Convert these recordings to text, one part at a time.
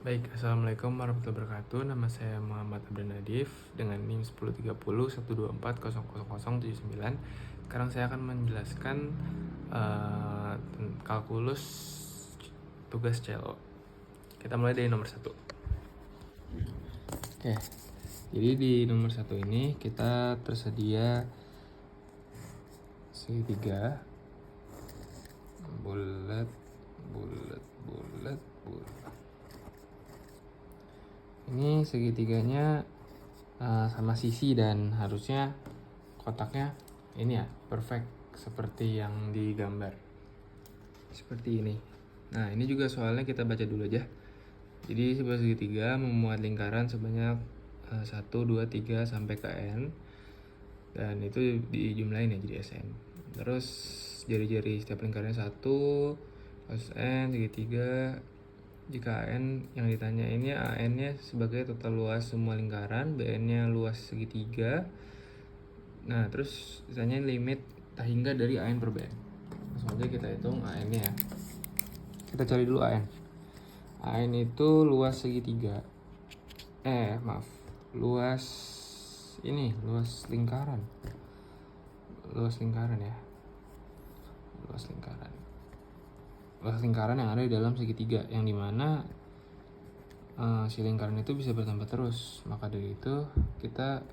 Baik, Assalamualaikum warahmatullahi wabarakatuh. Nama saya Muhammad Abdul Nadif dengan NIM 1030 124 00079. Sekarang saya akan menjelaskan kalkulus tugas CLO. Kita mulai dari nomor 1. Oke, jadi di nomor 1 ini kita tersedia segitiga bulat. Ini segitiganya sama sisi dan harusnya kotaknya ini ya perfect seperti yang digambar seperti ini. Nah, ini juga soalnya kita baca dulu aja. Jadi sebuah segitiga memuat lingkaran sebanyak 1, 2, 3 sampai ke n, dan itu dijumlahin ya jadi Sn. Terus jari-jari setiap lingkarannya 1 cos n segitiga. Jika AN yang ditanya ini AN-nya sebagai total luas semua lingkaran, BN-nya luas segitiga. Nah, terus ditanya limit tak hingga dari AN per BN. Langsung aja kita hitung AN-nya ya. Kita cari dulu AN. AN itu luas segitiga. Luas lingkaran. Luas lingkaran ya. Luas lingkaran yang ada di dalam segitiga, yang dimana si lingkaran itu bisa bertambah terus. Maka dari itu kita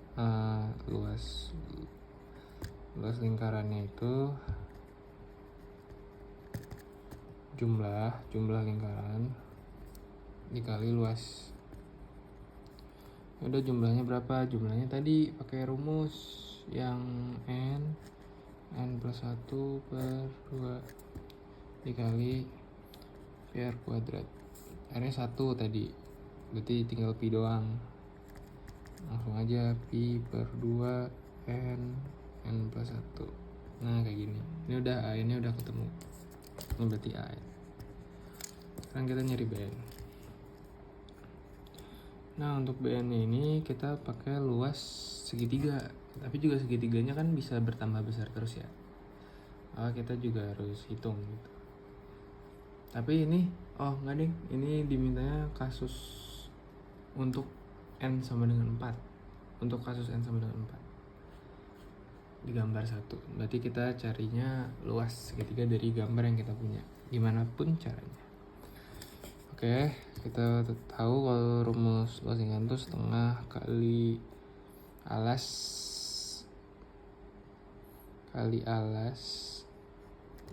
luas lingkarannya itu jumlah lingkaran dikali luas. Udah, jumlahnya berapa? Jumlahnya tadi pakai rumus yang n plus 1 per 2 dikali PR kuadrat. R-nya 1 tadi, berarti tinggal pi doang. Langsung aja pi per 2 n plus 1. Nah, kayak gini. Ini udah AN-nya udah ketemu. Ini berarti AN. Sekarang kita nyari BN. Nah, untuk BN-nya ini kita pakai luas segitiga. Tapi juga segitiganya kan bisa bertambah besar terus ya. Kita juga harus hitung gitu. Tapi ini enggak deh, ini dimintanya kasus untuk n sama dengan 4. Untuk kasus n sama dengan 4 digambar 1. Berarti kita carinya luas segitiga dari gambar yang kita punya, gimana pun caranya. Oke, kita tahu kalau rumus luas lingkaran itu setengah kali alas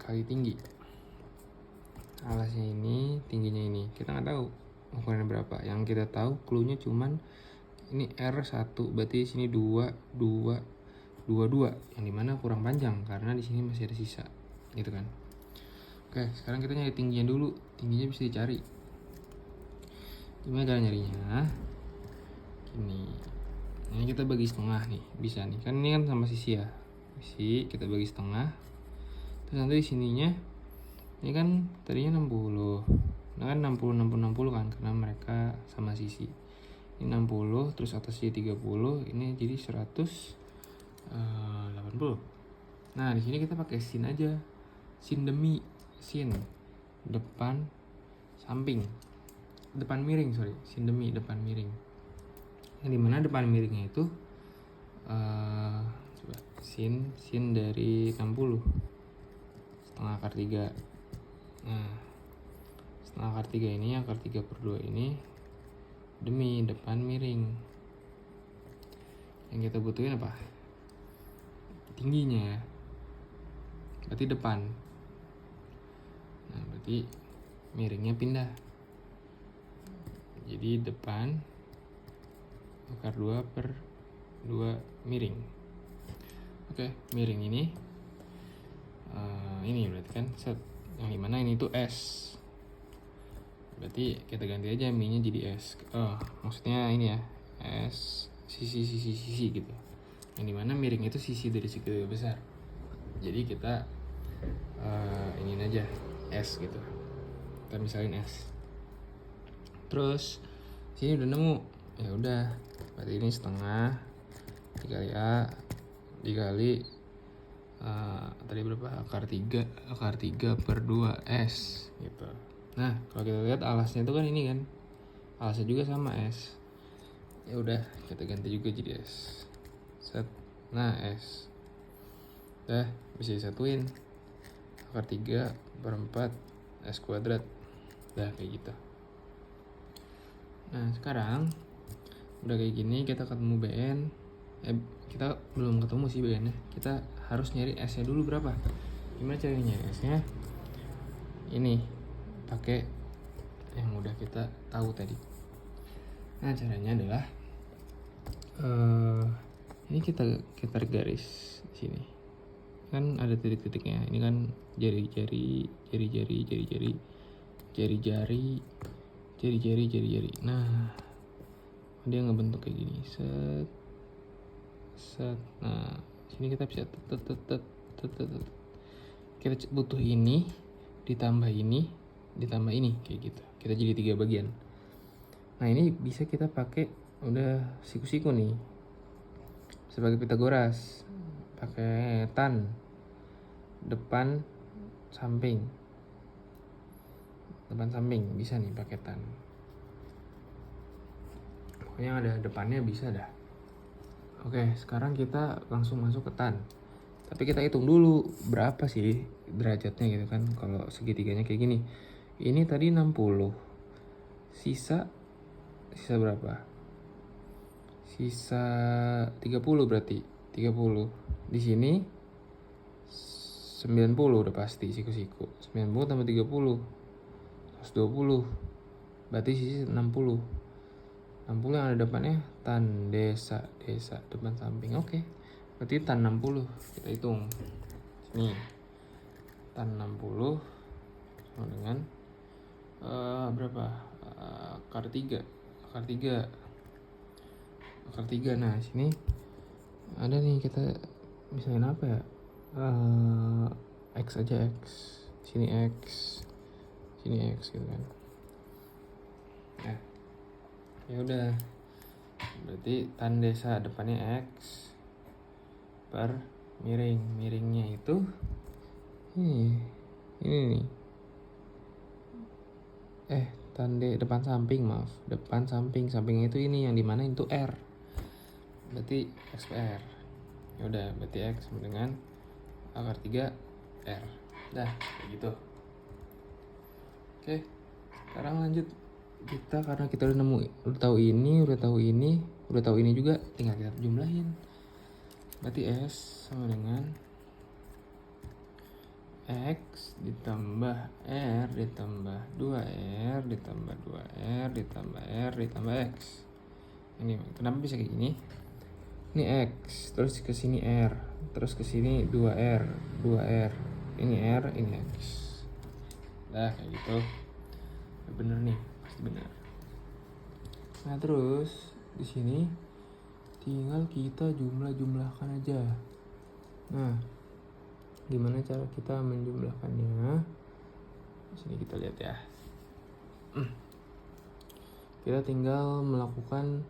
kali tinggi. Alasnya ini, tingginya ini kita nggak tahu ukurannya berapa. Yang kita tahu cluenya cuman ini R1, berarti di sini 2, yang dimana kurang panjang karena di sini masih ada sisa gitu kan. Oke, sekarang kita nyari tingginya dulu. Tingginya bisa dicari. Gimana cara nyarinya? Ini kita bagi setengah nih, bisa nih kan, ini kan sama sisi ya. Sisi kita bagi setengah. Terus nanti di sininya ini kan tadinya 60. Nah kan 60 kan karena mereka sama sisi. Ini 60 terus atasnya 30, ini jadi 180. Nah, di sini kita pakai sin aja. Sin depan samping. Sin demi depan miring. Yang dimana depan miringnya itu coba sin dari 60 setengah akar 3. Nah, setengah akar 3 ini, akar 3 per 2 ini demi depan miring. Yang kita butuhin apa? Tingginya ya. Berarti depan. Nah, berarti miringnya pindah. Jadi depan akar 2 per 2 miring. Oke, miring ini berarti kan set. Yang dimana ini tuh S. Berarti kita ganti aja mi-nya jadi S. Maksudnya ini ya, S sisi gitu. Yang dimana miring itu sisi dari segitiga besar. Jadi kita ingin aja S gitu. Kita misalin S. Terus sini udah nemu. Ya udah, berarti ini setengah dikali A dikali tadi berapa? Akar 3 per 2 S gitu. Nah, kalau kita lihat alasnya itu kan ini kan. alasnya juga sama S. Ya udah kita ganti juga jadi S. Set. Nah S. Dah bisa disatuin. Akar 3 per 4 S kuadrat. Dah kayak gitu. Nah sekarang udah kayak gini, kita ketemu BN. Kita belum ketemu sih BN nya. Kita harus nyari S nya dulu berapa. Gimana caranya S nya? Ini pakai yang udah kita tahu tadi. Nah caranya adalah ini kita garis di sini. Kan ada titik-titiknya. Ini kan jari-jari. Nah, dia ngebentuk kayak gini. Set. Nah, sini kita bisa kita butuh ini ditambah ini kayak gitu. Kita jadi 3 bagian. Nah, ini bisa kita pakai udah siku-siku nih. Sebagai Pitagoras. Pakai tan depan samping bisa nih pakai tan. Pokoknya ada depannya bisa dah. Oke, sekarang kita langsung masuk ke tan. Tapi kita hitung dulu berapa sih derajatnya gitu kan. Kalau segitiganya kayak gini. Ini tadi 60. Sisa berapa? Sisa 30 berarti. 30. Di sini 90 udah pasti siku-siku. 90 tambah 30 120. Berarti sisi 60. 60 yang ada depannya tan desa depan samping. Oke. Berarti tan 60. Kita hitung. Sini. Tan 60 sama dengan berapa? Akar 3. Nah, sini ada nih, kita misalnya apa ya? X aja X. Sini X gitu kan. Nah, ya udah. Berarti tan desa depannya X per miringnya itu ini nih. Tan depan sampingnya itu ini yang dimana itu R. Berarti X per R. Ya udah, berarti X sama dengan akar 3 R. Dah, kayak gitu. Oke, sekarang lanjut kita, karena kita udah tahu ini juga, tinggal kita jumlahin. Berarti S sama dengan X ditambah R ditambah 2R ditambah 2R ditambah R ditambah X. Ini kenapa bisa kayak gini? Ini X, terus ke sini R, terus ke sini 2R. Ini R, ini X. Nah, kayak gitu. Bener nih, pasti bener. Nah, terus di sini tinggal kita jumlahkan aja. Nah, gimana cara kita menjumlahkannya? Di sini kita lihat ya. Kita tinggal melakukan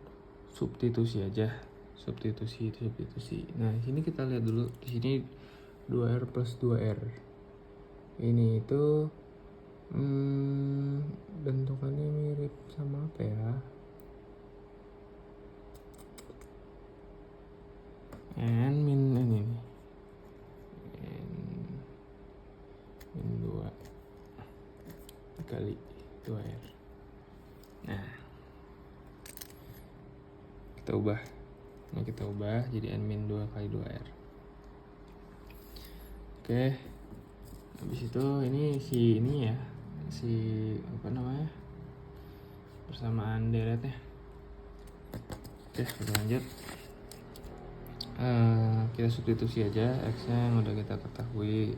substitusi aja. Substitusi. Nah, di sini kita lihat dulu. Di sini 2R plus 2R. Ini itu bentukannya mirip sama apa ya? N min ini nih. N 2 kali 2R. Nah, kita ubah jadi N min 2 kali 2R. Oke. Habis itu ini apa namanya? Persamaan deretnya. Oke, kita lanjut. Kita substitusi aja X-nya yang udah kita ketahui,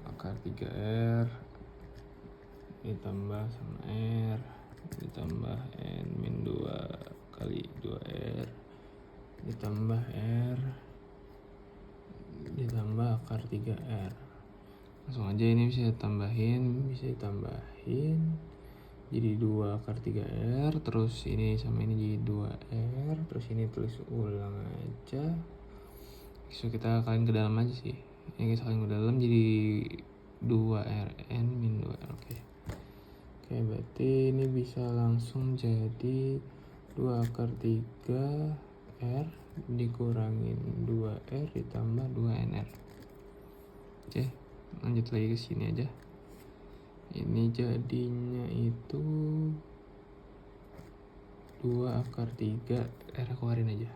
akar 3R ditambah sama R ditambah N min 2 kali 2R ditambah R ditambah akar 3R. Langsung aja ini bisa ditambahin jadi 2 akar 3R, terus ini sama ini jadi 2R, terus ini tulis ulang aja. So kita kalian ke dalam aja sih. Ini kita kalian ke dalam jadi 2RN min 2R. Oke, Oke, berarti ini bisa langsung jadi 2 akar 3 R dikurangin 2R ditambah 2NR. Oke, lanjut lagi ke sini aja. Ini jadinya itu 2 akar 3 R keluarin aja,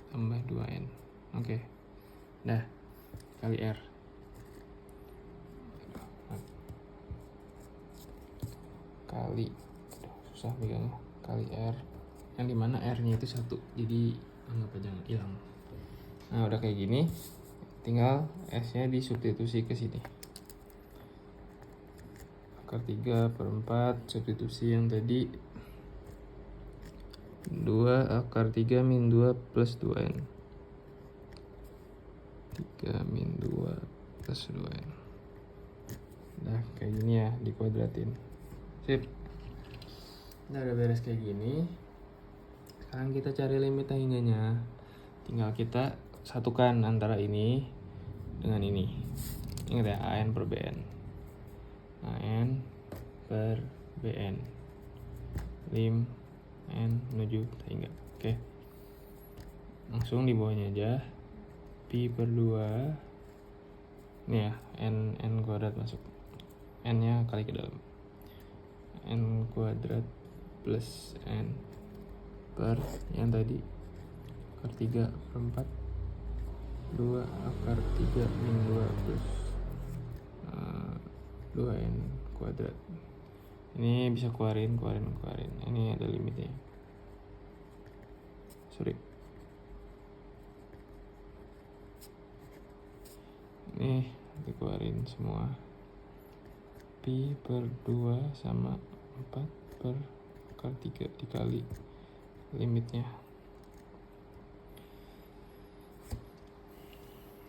tambah 2N. Oke, dah, kali R. Kali, susah pegangnya, kali R, yang dimana R nya itu 1, jadi anggap aja hilang. Nah udah kayak gini, tinggal S nya disubstitusi ke sini. Akar 3/4 substitusi yang tadi 2 akar 3 min 2 plus 2N. 3 min 2 plus 2N. Nah kayak gini ya, dikuadratin. Sip. Nah udah beres kayak gini. Sekarang kita cari limit tanginnya. Tinggal kita satukan antara ini dengan ini. Ingat ya, AN per BN. AN per BN. Lim N menuju tahingga. Oke. Langsung di bawahnya aja. Pi per 2. Ini ya, N kuadrat masuk. N nya kali ke dalam. N kuadrat plus N per yang tadi akar 3/4 2 akar 3 min 2 plus 2N kuadrat. Ini bisa keluarin. Ini ada limitnya. Sorry. Ini dikeluarin semua. Pi per 2 sama 4 per akar 3 dikali limitnya.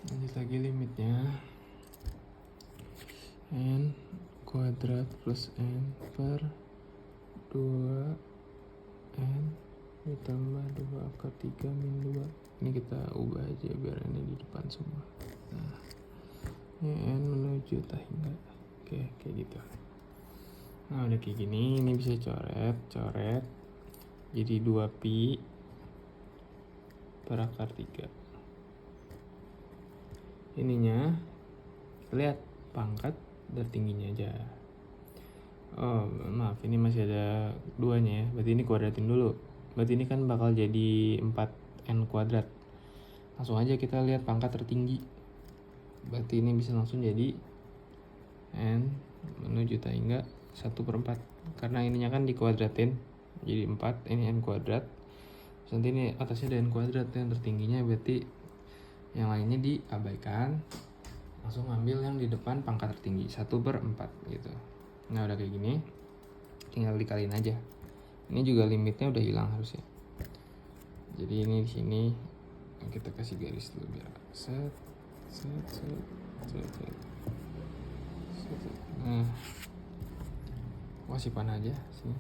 Lanjut lagi limitnya. N kuadrat plus N per 2N ditambah 2 akar 3 min 2. Ini kita ubah aja biar ini di depan semua. Nah, ini N menuju tahingga. Oke, kayak gitu. Nah udah kayak gini, ini bisa coret. Jadi 2pi per akar 3. Ininya lihat pangkat dan tingginya aja. Oh maaf, ini masih ada 2-nya ya. Berarti ini kuadratin dulu. Berarti ini kan bakal jadi 4N kuadrat. Langsung aja kita lihat pangkat tertinggi. Berarti ini bisa langsung jadi N menuju tahingga 1/4. Karena ininya kan dikuadratin jadi 4, ini N kuadrat. Terus nanti ini atasnya ada N kuadrat yang tertingginya, berarti yang lainnya diabaikan. Langsung ambil yang di depan pangkat tertinggi 1/4 gitu. Nah udah kayak gini, tinggal dikaliin aja. Ini juga limitnya udah hilang harusnya. Jadi ini di sini kita kasih garis dulu biar set. Nah, kasih panah aja sini.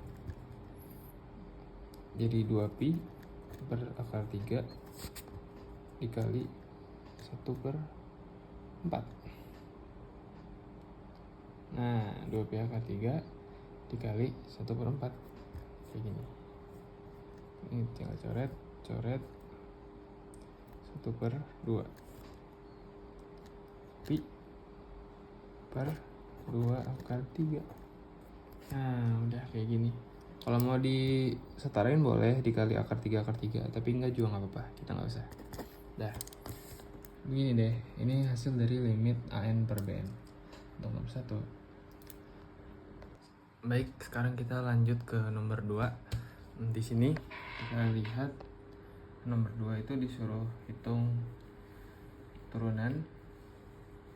Jadi 2pi per akar 3 dikali 1/4. Nah 2pi akar 3 dikali 1/4 kayak gini. Ini tinggal coret 1/2 pi per 2 akar 3. Nah udah kayak gini. Kalau mau disetarain boleh dikali akar 3 akar 3, tapi enggak juga nggak apa-apa, kita nggak usah. Dah begini deh, ini hasil dari limit AN per BN untuk nomor 1. Baik, sekarang kita lanjut ke nomor 2. Di sini kita lihat nomor 2 itu disuruh hitung turunan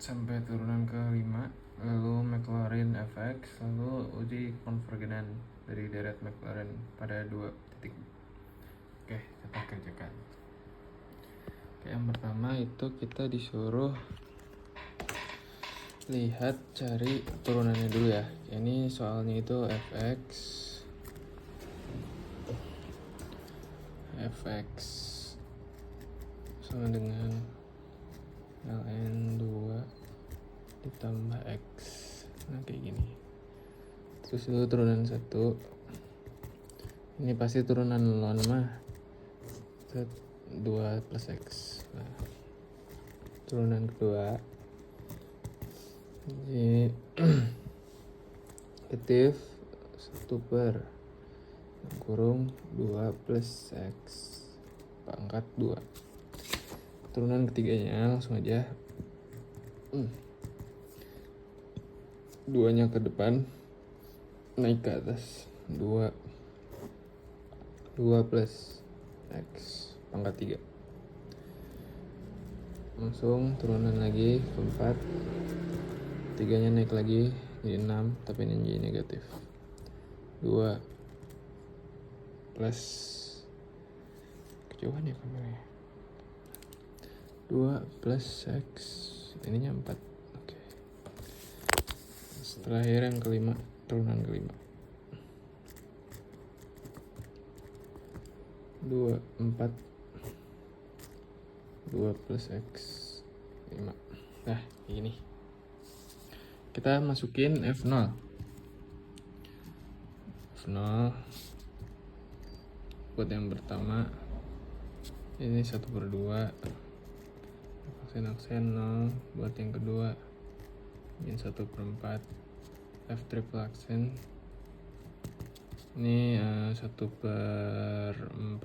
sampai turunan ke 5, lalu Maclaurin fx, lalu uji konvergenan dari deret Maclaurin pada 2 titik. Oke, kita kerjakan. Oke, yang pertama itu kita disuruh lihat cari turunannya dulu ya. Ini soalnya itu fx sama dengan ln 2 ditambah x. Nah kayak gini. terus itu turunan 1. Ini pasti turunan ln mah 2 plus X. Nah, turunan kedua jadi negatif 1 per kurung 2 plus X pangkat 2. Turunan ketiganya langsung aja 2-nya ke depan naik ke atas 2 plus X pangkat 3. Langsung turunan lagi ke 4, 3-nya naik lagi jadi 6, tapi ini jadi negatif 2 plus kejauhan ya kameranya 2 plus X ininya 4. Oke. Terakhir yang kelima, turunan kelima 2 plus X 5. Nah ini kita masukin F0 buat yang pertama ini 1/2 aksen 0. Buat yang kedua min 1/4 F triple aksen ini 1/4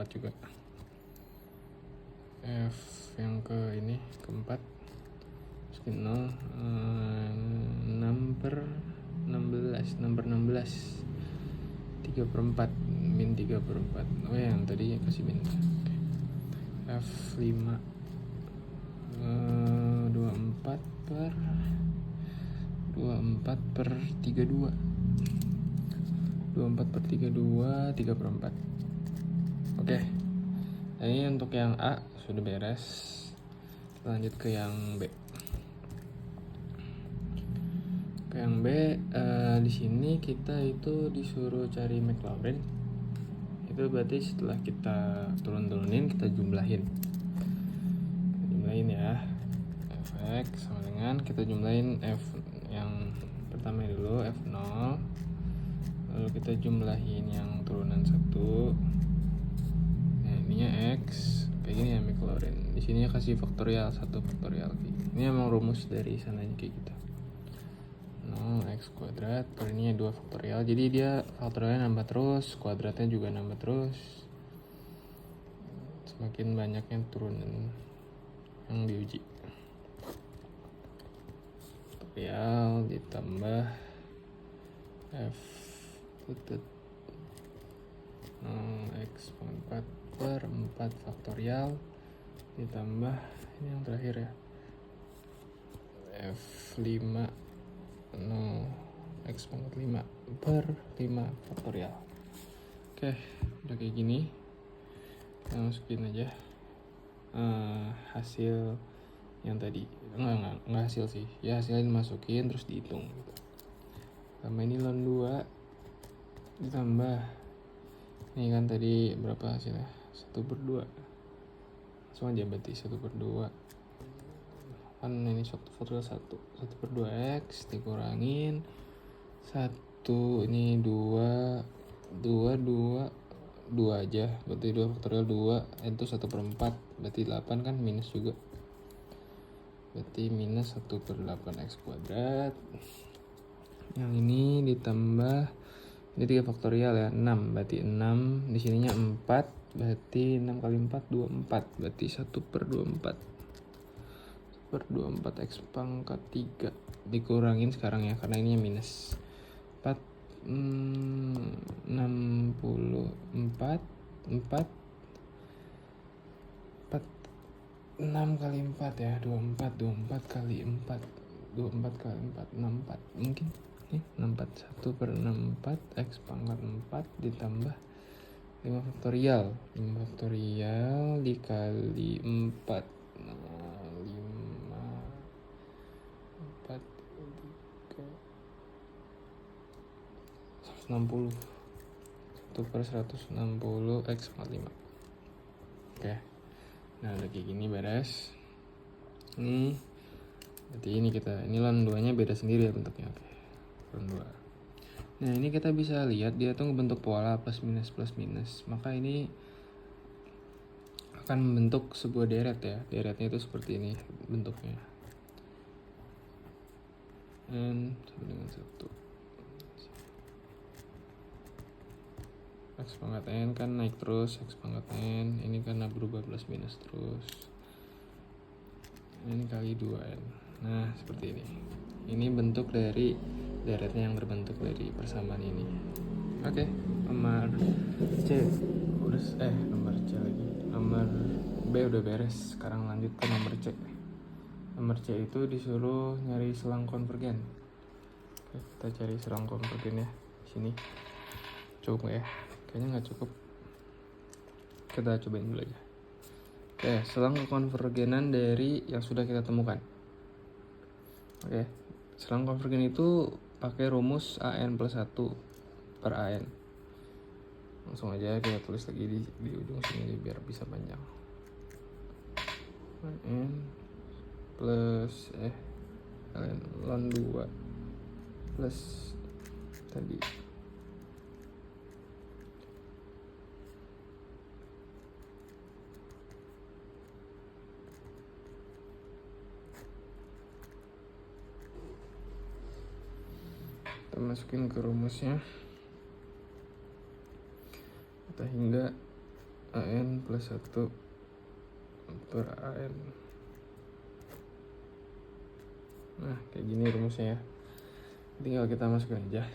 juga. F yang ke ini keempat masukin 0 6/16 3/4 min 3/4. Oh yang tadi kasih min. F5 24 per 32 3/4. Oke. Nah, ini untuk yang A sudah beres. Lanjut ke yang B. Di sini kita itu disuruh cari Maclaurin. Itu berarti setelah kita turunin kita jumlahin ya. Fx sama dengan kita jumlahin F yang pertama dulu F0, lalu kita jumlahin yang turunan 1. Nah ininya X kayak gini ya Maclaurin. Di sini kasih faktorial 1 faktorial. Ini emang rumus dari sananya kayak gitu. 0x kuadrat per ini 2 faktorial, jadi dia faktorialnya nambah terus, kuadratnya juga nambah terus, semakin banyaknya turunan yang diuji. Faktorial ditambah f 0x pangkat 4 per 4 faktorial ditambah ini yang terakhir ya f5 0 x pangkat 5 per 5 faktorial. Oke, udah kayak gini kita masukin aja hasil yang tadi. Enggak hasil sih ya, hasilnya dimasukin terus dihitung gitu. Tambah ini ln 2 ditambah ini kan tadi berapa hasilnya 1/2, langsung aja berarti 1/2 kan ini faktorial 1/2 x dikurangin 1 ini 2 aja, berarti 2 faktorial 2 itu 1/4 berarti 8 kan minus juga, berarti minus 1/8 x kuadrat. Yang ini ditambah ini 3 faktorial ya 6, berarti 6 di sininya 4, berarti 6 kali 4 24, berarti 1/24 x pangkat 3 dikurangin sekarang ya karena ini minus 4 64 6 kali 4 ya 24 kali 4 64 mungkin nih 64 1/64 x pangkat 4 ditambah 5 faktorial dikali 4 160 1/160 x pangkat 5. Oke. Nah udah kayak gini beres. Ini berarti ini ln 2 nya beda sendiri ya bentuknya. Oke. Ln 2 Nah ini kita bisa lihat dia tuh membentuk pola plus minus. Maka ini akan membentuk sebuah deret ya. Deretnya itu seperti ini bentuknya. N sama dengan 1. X pangkat N kan naik terus, X pangkat N ini karena berubah plus minus terus. N kali 2N. Nah seperti ini. Ini bentuk dari deretnya yang terbentuk dari persamaan ini. Oke, nomor C nomor C lagi. Nomor B udah beres. Sekarang lanjut ke nomor C. Nomor C itu disuruh nyari selang konvergen. Oke, kita cari selang konvergen ya. Sini. Cukup nggak ya? Kayaknya nggak cukup. Kita cobain dulu aja. Oke, selang konvergenan dari yang sudah kita temukan. Oke, selang konvergen itu pakai rumus AN plus 1 per AN. Langsung aja kita tulis lagi di ujung sini biar bisa panjang. AN plus AN ln 2 plus tadi kita masukin ke rumusnya, kita hingga AN plus 1 per AN. Nah kayak gini rumusnya ya, tinggal kita masukin aja,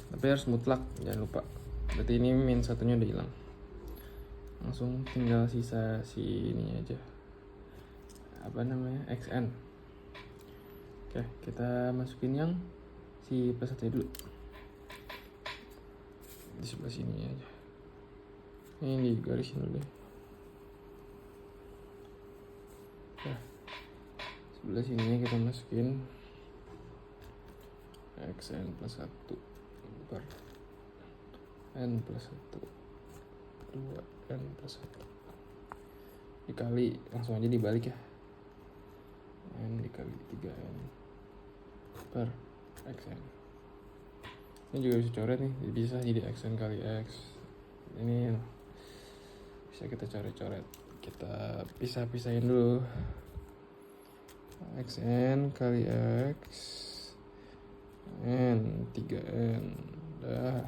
tapi harus mutlak, jangan lupa. Berarti ini min satunya udah hilang, langsung tinggal sisa si ini aja, apa namanya, XN. Oke, kita masukin yang si plus 1 dulu di sebelah sini aja. Ini di garisin dulu deh. Nah, sebelah sininya kita masukin XN plus 1 per N plus 1 2N plus 1 dikali, langsung aja dibalik ya, N dikali 3N per XN. Ini juga bisa coret nih, bisa jadi XN kali X. Ini bisa kita coret-coret, kita pisah-pisahin dulu. XN kali X N 3N dah,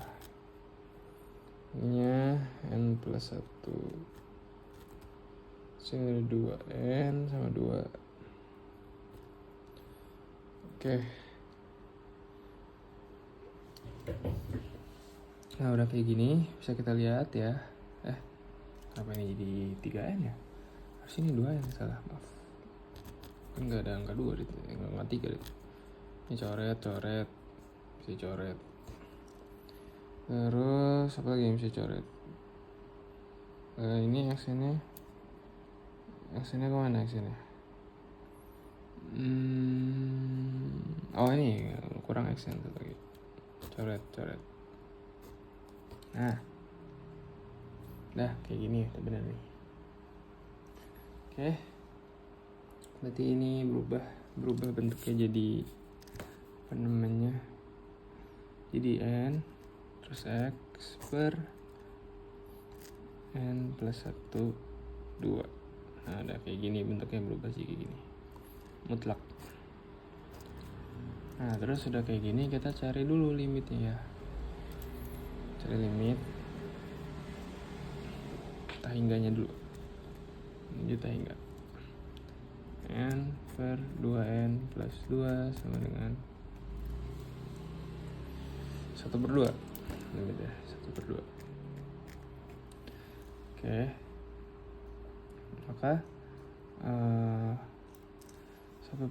ininya N plus 1, sini ada 2N sama 2. Oke. Nah udah kayak gini, bisa kita lihat ya. Kenapa ini jadi 3N ya? Harus ini 2N, salah, maaf. Kan gak ada angka 2 gitu, angka 3 gitu. Ini coret, bisa coret. Terus apa lagi yang bisa coret? Ini XN-nya kemana XN-nya? Oh ini kurang XN satu lagi. Coret. Nah, dah kayak gini udah bener nih. Oke, berarti ini berubah bentuknya jadi apa namanya? Jadi N terus X per N plus 1 2. Nah udah kayak gini bentuknya, berubah sih kayak gini, mutlak. Nah terus sudah kayak gini, kita cari dulu limitnya ya. Cari limit tahingganya dulu. Ini tahingga N per 2N plus 2 sama dengan 1 per 2. Limitnya 1 per 2. Oke, maka 1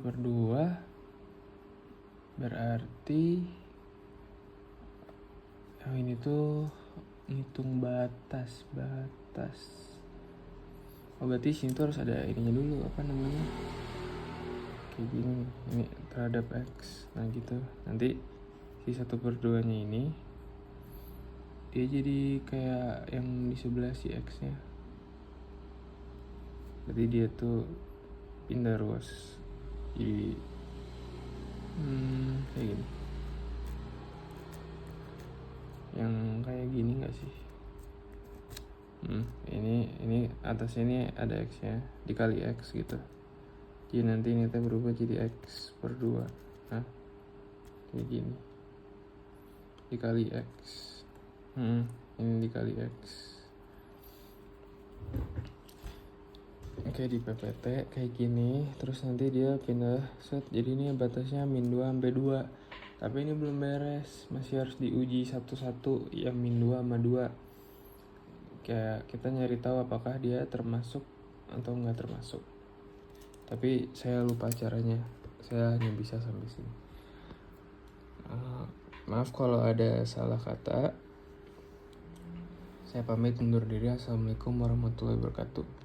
per 2 berarti yang ini tuh ngitung batas. Oh berarti sini tuh harus ada ininya dulu, apa namanya, kayak gini, ini terhadap X. Nah gitu, nanti si 1 per 2 nya ini dia jadi kayak yang di sebelah si X nya. Berarti dia tuh pindah ruas, jadi Kayak gini. Yang kayak gini nggak sih? Ini atasnya ini ada X-nya dikali X gitu. Jadi nanti ini berubah jadi X per 2. Nah, kayak gini. Dikali X. Ini dikali X. Oke, di PPT kayak gini. Terus nanti dia pindah set. Jadi ini batasnya min 2 sampai 2. Tapi ini belum beres. Masih harus diuji satu-satu yang min 2 sama 2. Kayak kita nyari tahu apakah dia termasuk atau nggak termasuk. Tapi saya lupa caranya. Saya hanya bisa sampai sini. Maaf kalau ada salah kata. Saya pamit undur diri. Assalamualaikum warahmatullahi wabarakatuh.